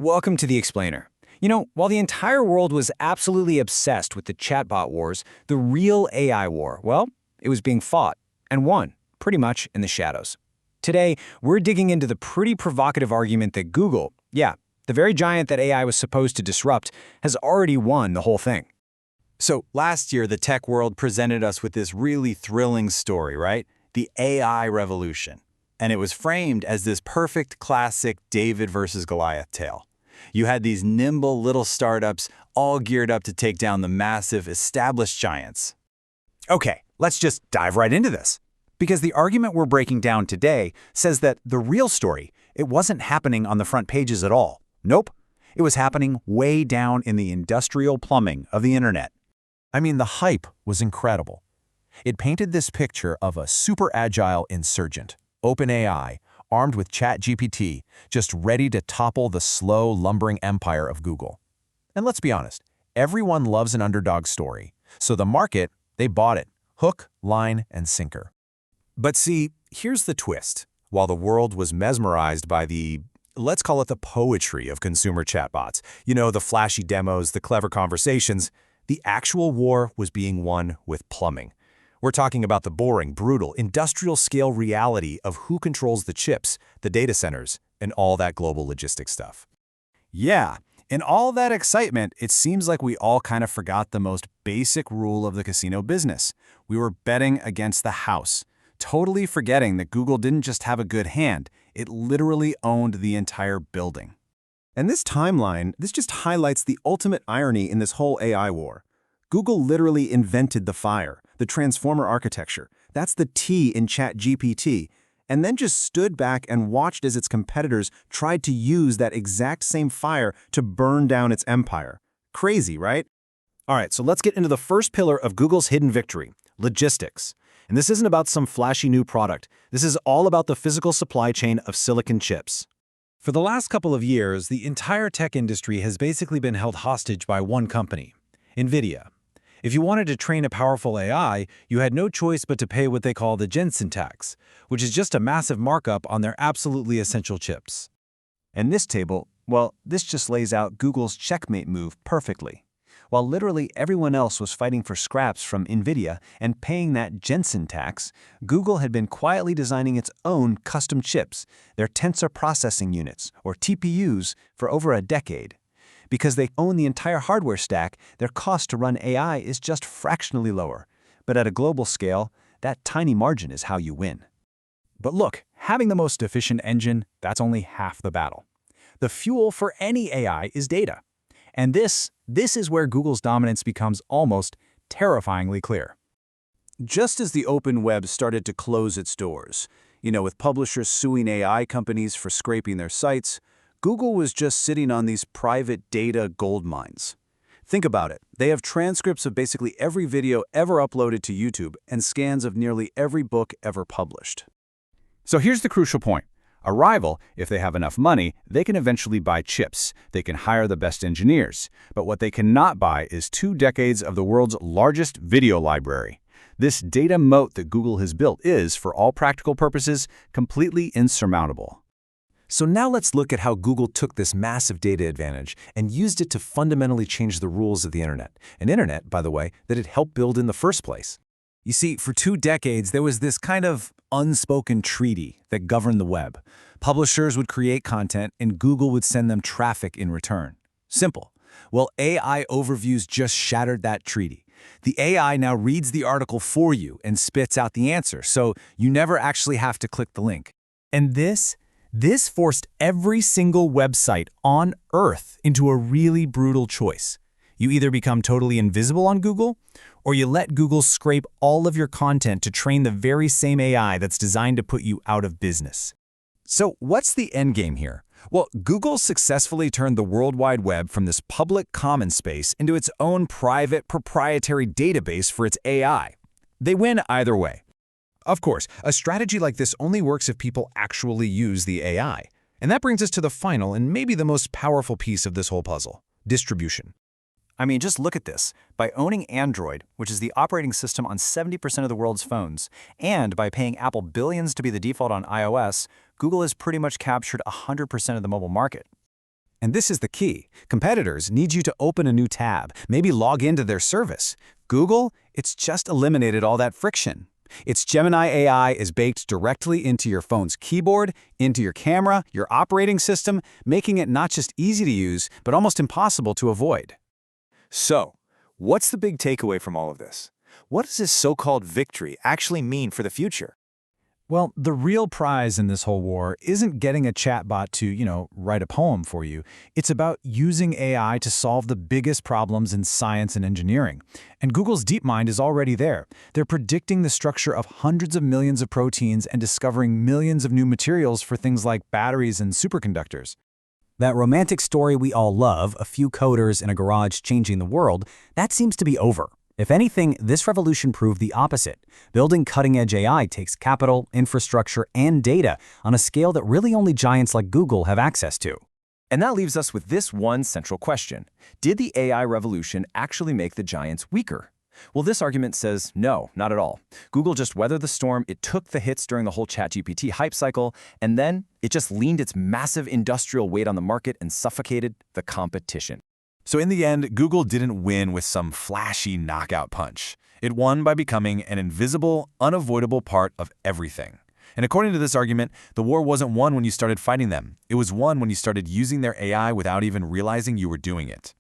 Welcome to The Explainer. While the entire world was absolutely obsessed with the chatbot wars, the real AI war, well, it was being fought and won, pretty much in the shadows. Today, we're digging into the pretty provocative argument that Google, yeah, the very giant that AI was supposed to disrupt, has already won the whole thing. So last year, the tech world presented us with this really thrilling story, right? The AI revolution. And it was framed as this perfect classic David versus Goliath tale. You had these nimble little startups all geared up to take down the massive established giants. Okay, let's just dive right into this. Because the argument we're breaking down today says that the real story, it wasn't happening on the front pages at all. Nope. It was happening way down in the industrial plumbing of the internet. I mean, the hype was incredible. It painted this picture of a super agile insurgent, OpenAI, armed with ChatGPT, just ready to topple the slow, lumbering empire of Google. And let's be honest, everyone loves an underdog story. So the market, they bought it, hook, line, and sinker. But see, here's the twist. While the world was mesmerized by let's call it the poetry of consumer chatbots, the flashy demos, the clever conversations, the actual war was being won with plumbing. We're talking about the boring, brutal, industrial-scale reality of who controls the chips, the data centers, and all that global logistics stuff. Yeah, in all that excitement, it seems like we all kind of forgot the most basic rule of the casino business. We were betting against the house, totally forgetting that Google didn't just have a good hand, it literally owned the entire building. And this timeline, this just highlights the ultimate irony in this whole AI war. Google literally invented the fire, the transformer architecture, that's the T in ChatGPT, and then just stood back and watched as its competitors tried to use that exact same fire to burn down its empire. Crazy, right? All right, so let's get into the first pillar of Google's hidden victory, logistics. And this isn't about some flashy new product. This is all about the physical supply chain of silicon chips. For the last couple of years, the entire tech industry has basically been held hostage by one company, NVIDIA. If you wanted to train a powerful AI, you had no choice but to pay what they call the Jensen tax, which is just a massive markup on their absolutely essential chips. And this table, well, this just lays out Google's checkmate move perfectly. While literally everyone else was fighting for scraps from NVIDIA and paying that Jensen tax, Google had been quietly designing its own custom chips, their tensor processing units, or TPUs, for over a decade. Because they own the entire hardware stack, their cost to run AI is just fractionally lower. But at a global scale, that tiny margin is how you win. But look, having the most efficient engine, that's only half the battle. The fuel for any AI is data. And this is where Google's dominance becomes almost terrifyingly clear. Just as the open web started to close its doors, with publishers suing AI companies for scraping their sites, Google was just sitting on these private data gold mines. Think about it. They have transcripts of basically every video ever uploaded to YouTube and scans of nearly every book ever published. So here's the crucial point. A rival, if they have enough money, they can eventually buy chips. They can hire the best engineers. But what they cannot buy is 2 decades of the world's largest video library. This data moat that Google has built is, for all practical purposes, completely insurmountable. So now let's look at how Google took this massive data advantage and used it to fundamentally change the rules of the internet. An internet, by the way, that it helped build in the first place. You see, for 2 decades, there was this kind of unspoken treaty that governed the web. Publishers would create content, and Google would send them traffic in return. Simple. Well, AI overviews just shattered that treaty. The AI now reads the article for you and spits out the answer, so you never actually have to click the link. And this forced every single website on Earth into a really brutal choice. You either become totally invisible on Google, or you let Google scrape all of your content to train the very same AI that's designed to put you out of business. So what's the end game here? Well, Google successfully turned the World Wide Web from this public common space into its own private proprietary database for its AI. They win either way. Of course, a strategy like this only works if people actually use the AI. And that brings us to the final and maybe the most powerful piece of this whole puzzle, distribution. I mean, just look at this. By owning Android, which is the operating system on 70% of the world's phones, and by paying Apple billions to be the default on iOS, Google has pretty much captured 100% of the mobile market. And this is the key. Competitors need you to open a new tab, maybe log into their service. Google, it's just eliminated all that friction. Its Gemini AI is baked directly into your phone's keyboard, into your camera, your operating system, making it not just easy to use, but almost impossible to avoid. So, what's the big takeaway from all of this? What does this so-called victory actually mean for the future? Well, the real prize in this whole war isn't getting a chatbot to, write a poem for you. It's about using AI to solve the biggest problems in science and engineering. And Google's DeepMind is already there. They're predicting the structure of hundreds of millions of proteins and discovering millions of new materials for things like batteries and superconductors. That romantic story we all love, a few coders in a garage changing the world, that seems to be over. If anything, this revolution proved the opposite. Building cutting-edge AI takes capital, infrastructure, and data on a scale that really only giants like Google have access to. And that leaves us with this one central question. Did the AI revolution actually make the giants weaker? Well, this argument says no, not at all. Google just weathered the storm, it took the hits during the whole ChatGPT hype cycle, and then it just leaned its massive industrial weight on the market and suffocated the competition. So in the end, Google didn't win with some flashy knockout punch. It won by becoming an invisible, unavoidable part of everything. And according to this argument, the war wasn't won when you started fighting them. It was won when you started using their AI without even realizing you were doing it.